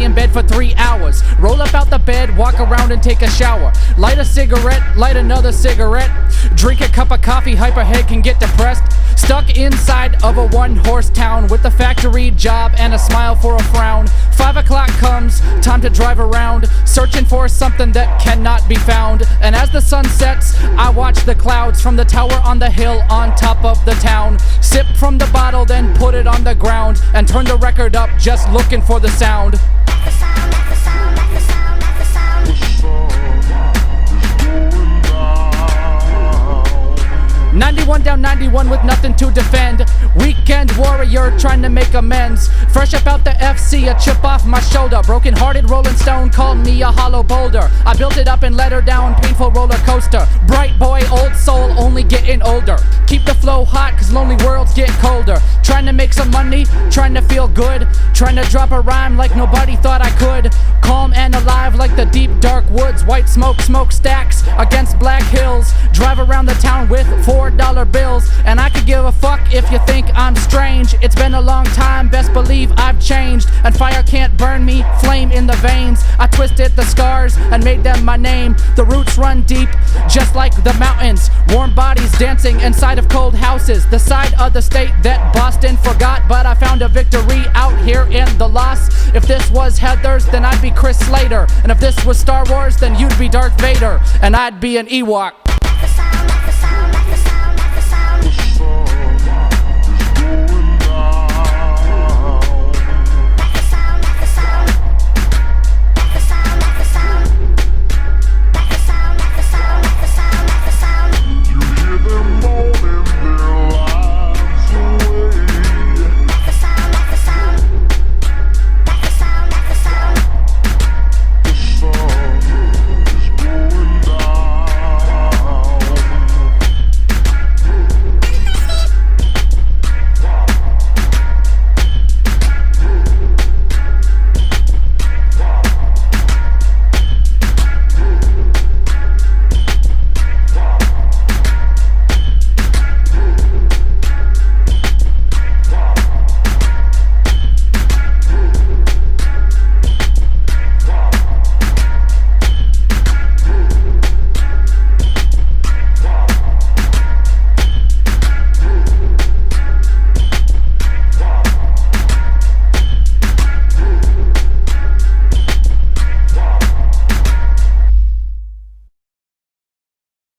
in bed for 3 hours. Roll up out the bed, walk around and take a shower. Light a cigarette, light another cigarette. Drink a cup of coffee, hyperhead can get depressed. Stuck inside of a one-horse town with a factory job and a smile for a frown. 5 o'clock comes, time to drive around, searching for something that cannot be found. And as the sun sets, I watch the clouds from the tower on the hill on top of the town. Sip from the bottle, then put it on the ground, and turn the record up, just looking for the sound. Back the sound, back the sound, back the sound, back the sound. The sun is going down. 91 down 91 with nothing to defend. Weekend warrior trying to make amends. Fresh up out the FC, a chip off my shoulder. Broken hearted rolling stone called me a hollow boulder. I built it up and let her down, painful roller coaster. Bright boy, old soul, only getting older. Keep the flow hot cause lonely worlds get colder. Trying to make some money, trying to feel good. Trying to drop a rhyme like nobody thought I could. Calm and alive like the deep dark woods. White smoke, smoke stacks against black hills. Drive around the town with $4 bills. And I could give a fuck if you think I'm strange. It's been a long time, best believe I've changed. And fire can't burn me, flame in the veins. I twisted the scars and made them my name. The roots run deep, just like the mountains. Warm bodies dancing inside of cold houses. The side of the state that Boston forgot. But I found a victory out here in the loss. If this was Heathers, then I'd be Chris Slater. And if this was Star Wars, then you'd be Darth Vader. And I'd be an Ewok.